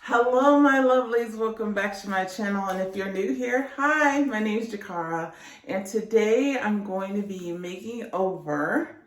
Hello, my lovelies. Welcome back to my channel. And if you're new here, hi, my name is Jakara. And today I'm going to be making over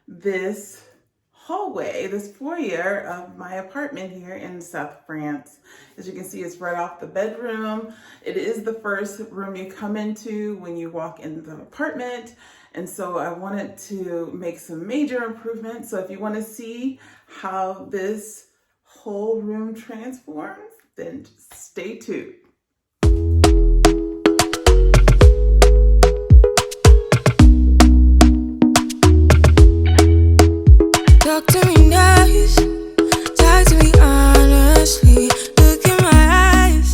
this hallway, this foyer of my apartment here in South France. As you can see, it's right off the bedroom. It is the first room you come into when you walk into the apartment. And so I wanted to make some major improvements. So if you want to see how this whole room transforms, then just stay tuned. Talk to me nice, talk to me honestly, look in my eyes.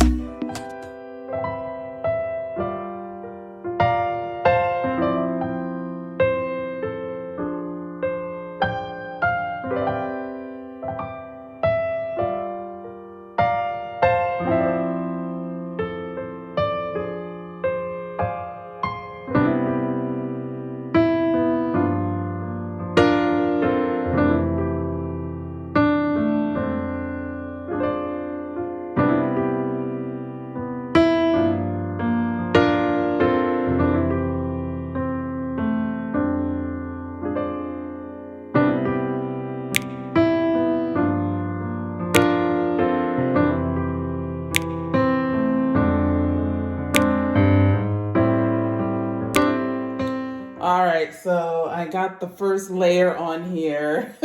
All right, so I got the first layer on here.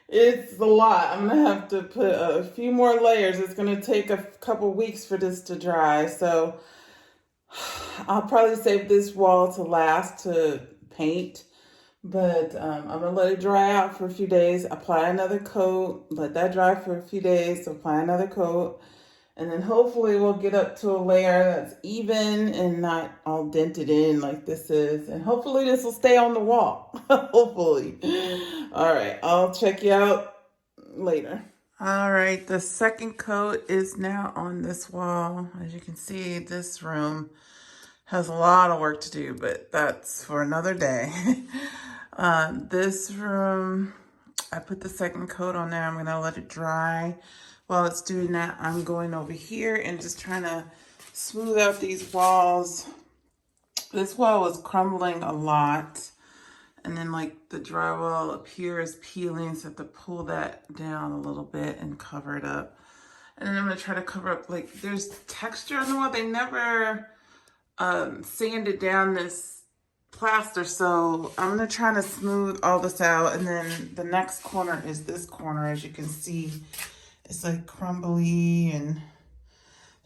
It's a lot. I'm gonna have to put a few more layers. It's gonna take a couple weeks for this to dry. So I'll probably save this wall to last to paint. But I'm gonna let it dry out for a few days, apply another coat, let that dry for a few days, apply another coat, and then hopefully we'll get up to a layer that's even and not all dented in like this is. And hopefully this will stay on the wall. Hopefully. All right, I'll check you out later. All right, the second coat is now on this wall. As you can see, this room has a lot of work to do, but that's for another day. This room, I put the second coat on there. I'm gonna let it dry. While it's doing that, I'm going over here and just trying to smooth out these walls. This wall was crumbling a lot. And then like the drywall up here is peeling, so I have to pull that down a little bit and cover it up. And then I'm gonna try to cover up, like there's texture on the wall. They never sanded down this plaster, so I'm gonna try to smooth all this out. And then the next corner is this corner. As you can see, it's like crumbly, and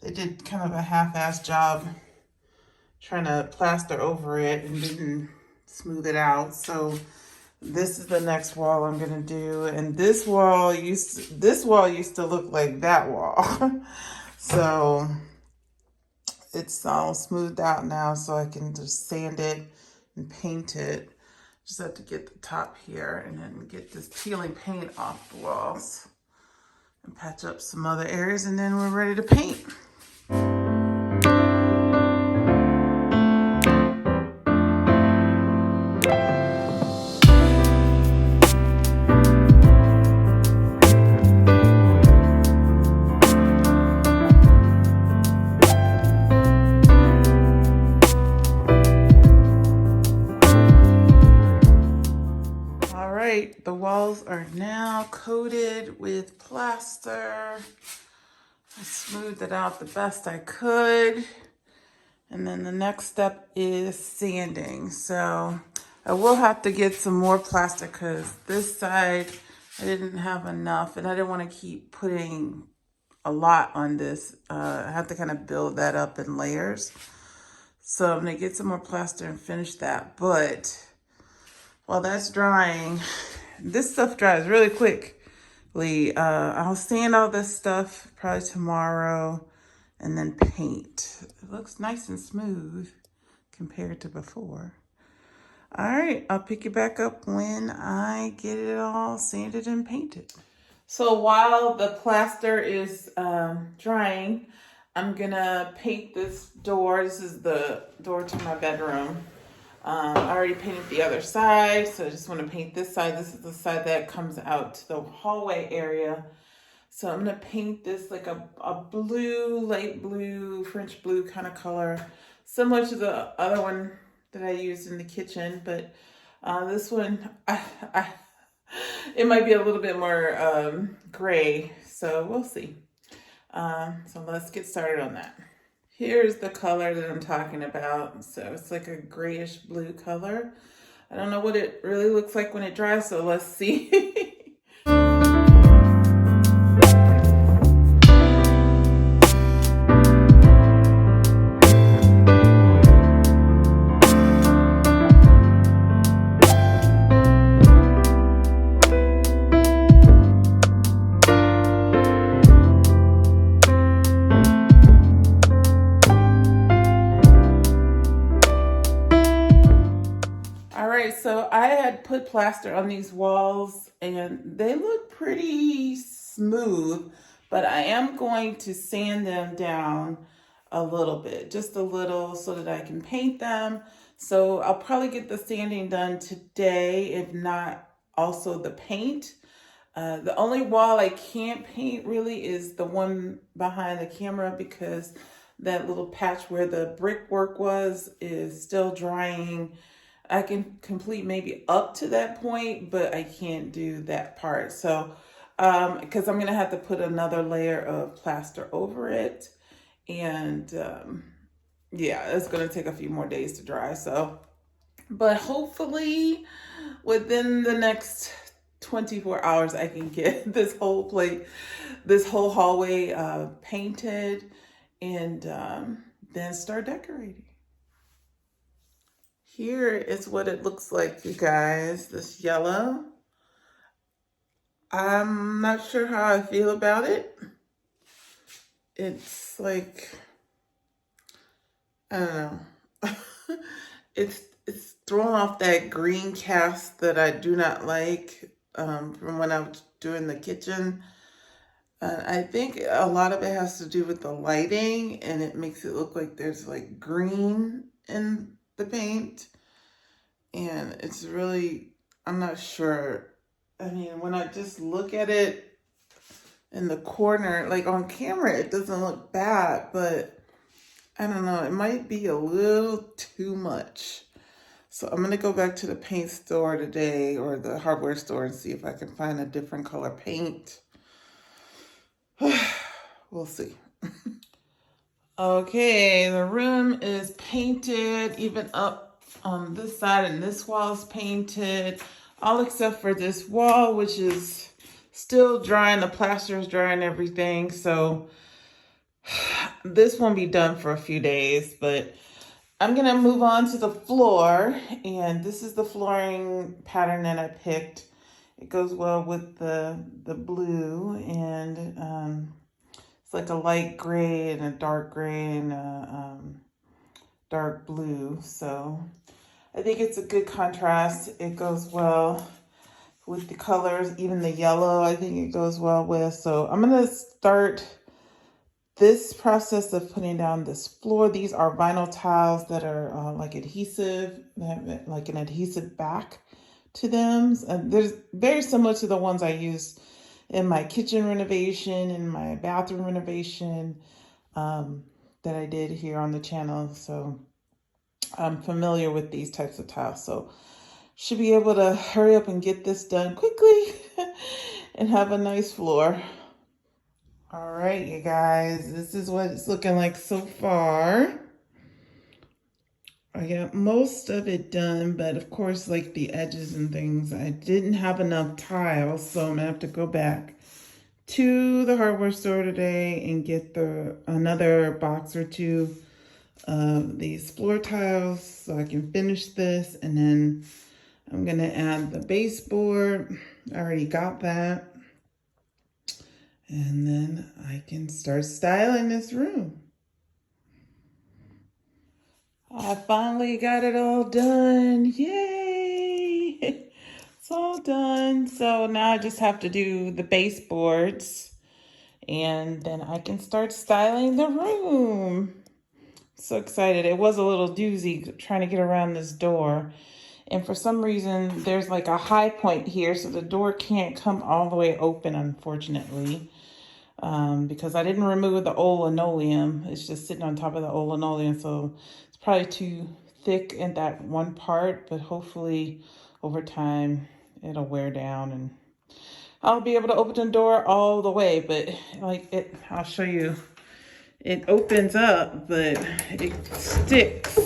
they did kind of a half-assed job trying to plaster over it and didn't smooth it out. So this is the next wall I'm gonna do, and this wall used to look like that wall. So it's all smoothed out now, so I can just sand it and paint it. Just have to get the top here and then get this peeling paint off the walls and patch up some other areas, and then we're ready to paint. The walls are now coated with plaster. I smoothed it out the best I could. And then the next step is sanding. So I will have to get some more plaster because this side I didn't have enough, and I didn't want to keep putting a lot on this. I have to kind of build that up in layers. So I'm gonna get some more plaster and finish that. But while that's drying, this stuff dries really quickly. I'll sand all this stuff probably tomorrow and then paint. It looks nice and smooth compared to before. All right, I'll pick you back up when I get it all sanded and painted. So while the plaster is drying, I'm gonna paint this door. This is the door to my bedroom. I already painted the other side, so I just want to paint this side. This is the side that comes out to the hallway area. So I'm gonna paint this like a blue, light blue, French blue kind of color, similar to the other one that I used in the kitchen, but this one, it might be a little bit more gray, so we'll see. So let's get started on that. Here's the color that I'm talking about. So it's like a grayish blue color. I don't know what it really looks like when it dries, so let's see. So I had put plaster on these walls and they look pretty smooth, but I am going to sand them down a little bit, just a little, so that I can paint them. So I'll probably get the sanding done today, if not also the paint. The only wall I can't paint really is the one behind the camera, because that little patch where the brickwork was is still drying. I can complete maybe up to that point, but I can't do that part. So, because I'm gonna have to put another layer of plaster over it. And yeah, it's gonna take a few more days to dry. So, but hopefully within the next 24 hours, I can get this whole hallway painted, and then start decorating. Here is what it looks like, you guys, this yellow. I'm not sure how I feel about it. It's like, I don't know. it's throwing off that green cast that I do not like from when I was doing the kitchen. I think a lot of it has to do with the lighting, and it makes it look like there's like green in the paint. And it's really, I'm not sure. I mean, when I just look at it in the corner, like on camera, it doesn't look bad, but I don't know, it might be a little too much. So I'm gonna go back to the paint store today, or the hardware store, and see if I can find a different color paint. We'll see. Okay, the room is painted, even up on this side, and this wall is painted, all except for this wall, which is still drying. The plaster is dry and everything, so this won't be done for a few days. But I'm gonna move on to the floor, and this is the flooring pattern that I picked. It goes well with the blue, and it's like a light gray and a dark gray and a dark blue. So I think it's a good contrast. It goes well with the colors, even the yellow, I think it goes well with. So I'm gonna start this process of putting down this floor. These are vinyl tiles that are like adhesive, they have like an adhesive back to them. There's very similar to the ones I used in my kitchen renovation and my bathroom renovation that I did here on the channel. So I'm familiar with these types of tiles. So should be able to hurry up and get this done quickly and have a nice floor. All right, you guys, this is what it's looking like so far. I got most of it done, but of course, like the edges and things, I didn't have enough tiles, so I'm gonna have to go back to the hardware store today and get another box or two of these floor tiles so I can finish this. And then I'm gonna add the baseboard. I already got that. And then I can start styling this room. I finally got it all done. Yay! It's all done. So now I just have to do the baseboards, and then I can start styling the room. So excited. It was a little doozy trying to get around this door. And for some reason, there's like a high point here, so the door can't come all the way open, unfortunately. because I didn't remove the old linoleum. It's just sitting on top of the old linoleum, so it's probably too thick in that one part, but hopefully over time it'll wear down and I'll be able to open the door all the way. But like it, I'll show you, it opens up, but it sticks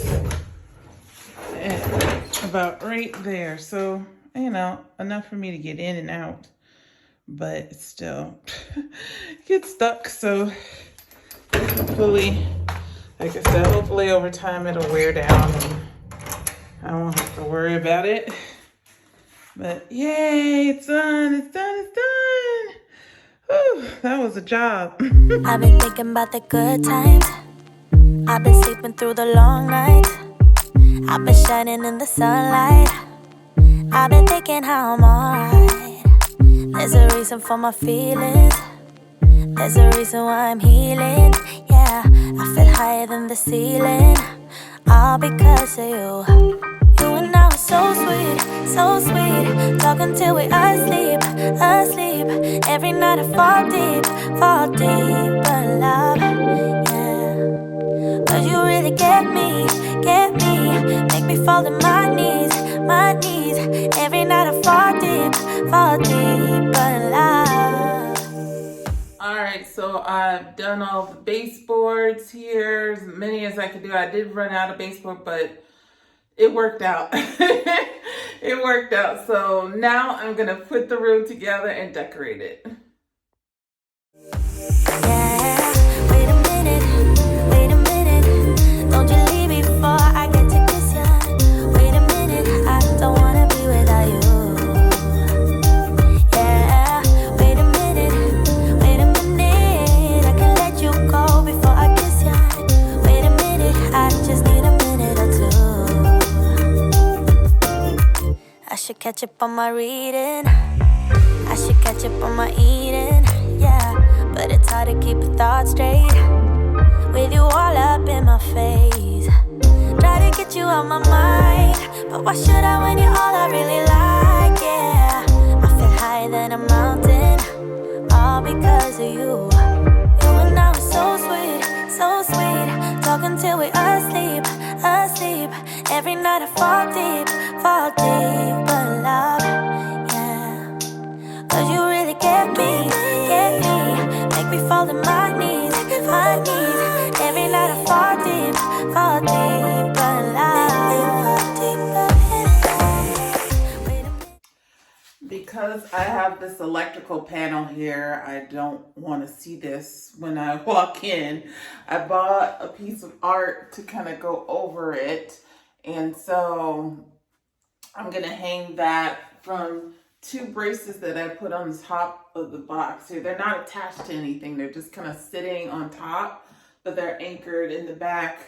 at about right there. So, you know, enough for me to get in and out, but it still gets stuck. So hopefully, like I said, hopefully over time it'll wear down and I won't have to worry about it. But yay, it's done, it's done, it's done. Whew, that was a job. I've been thinking about the good times. I've been sleeping through the long nights. I've been shining in the sunlight. I've been thinking how I'm alright. There's a reason for my feelings. There's a reason why I'm healing. Yeah, I feel higher than the ceiling. All because of you. You and I were so sweet, so sweet. Talking till we asleep, asleep. Every night I fall deep. But love, yeah. Cause you really get me. Make me fall to my knees. Every night I fall deep. But love. All right, so I've done all the baseboards here, as many as I could do. I did run out of baseboard, but it worked out. It worked out. So now I'm gonna put the room together and decorate it. Yeah, wait a minute. Don't you leave me before I get to kiss ya. Wait a minute, I don't wanna be without you. Yeah, wait a minute. I can let you go before I kiss ya. Wait a minute, I just need a minute or two. I should catch up on my reading. I should catch up on my eating. Yeah, but it's hard to keep the thoughts straight with you all up in my face. Try to get you out my mind, but why should I when you're all I really like? Yeah, I feel higher than a mountain, all because of you. You and I were so sweet. Talking till we asleep. Every night I fall deep. But love, yeah. Cause you really get me. Make me fall to my knees. Every night I fall deep. But love. Because I have this electrical panel here, I don't want to see this when I walk in. I bought a piece of art to kind of go over it. And so I'm going to hang that from 2 braces that I put on the top of the box here. They're not attached to anything. They're just kind of sitting on top, but they're anchored in the back,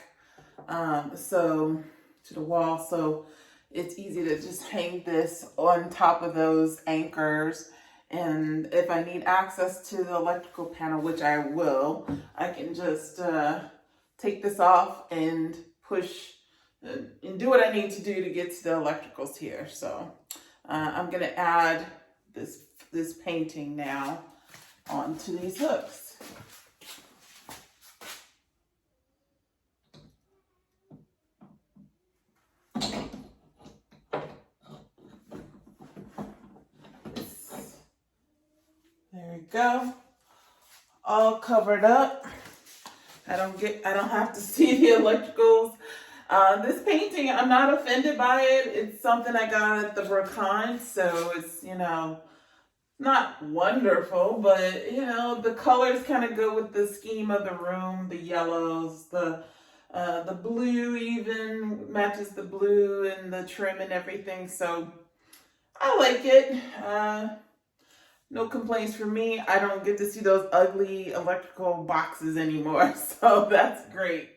so to the wall. So it's easy to just hang this on top of those anchors. And if I need access to the electrical panel, which I will, I can just take this off and push and do what I need to do to get to the electricals here. So I'm gonna add this painting now onto these hooks. There we go. All covered up. I don't have to see the electricals. This painting, I'm not offended by it. It's something I got at the Brocante, so it's, you know, not wonderful, but, you know, the colors kind of go with the scheme of the room. The yellows, the blue even matches the blue and the trim and everything. So I like it. No complaints for me. I don't get to see those ugly electrical boxes anymore, so that's great.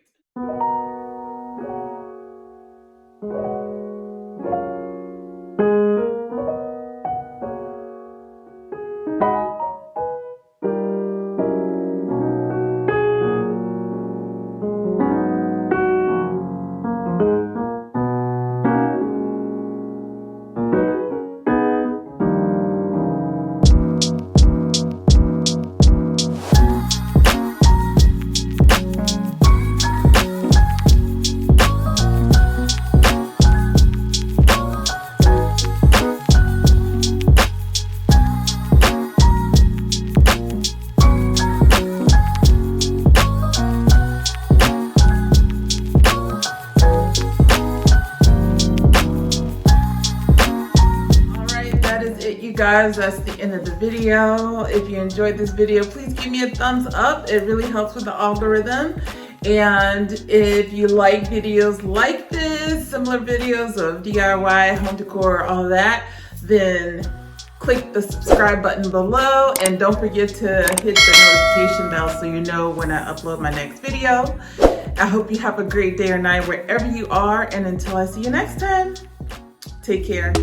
guys, that's the end of the video. If you enjoyed this video, please give me a thumbs up. It really helps with the algorithm. And if you like videos like this, similar videos of DIY, home decor, all that, then click the subscribe button below, and don't forget to hit the notification bell so you know when I upload my next video. I hope you have a great day or night wherever you are, and until I see you next time, take care.